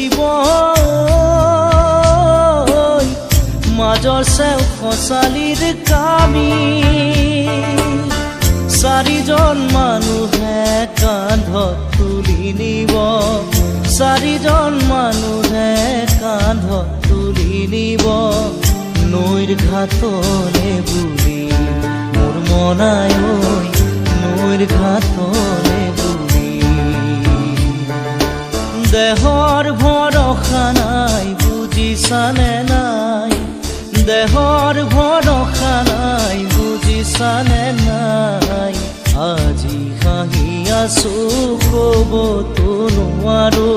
নিব মাজৰ চেও খচালিৰ কামি চাৰিজন মানুহে কান্ধত তুলি নিব চাৰিজন মানুহে কান্ধত তুলি নিব নৈৰ ঘাটলে বুলি মোৰ মনাই ঐ নৈৰ ঘাটলে বুলি দেহৰ ভৰসা নাই বুজিছানে নাই দেহৰ ভৰসা নাই বুজিছানে নাই আজি হাঁহি আছো ক'বতো নোৱাৰো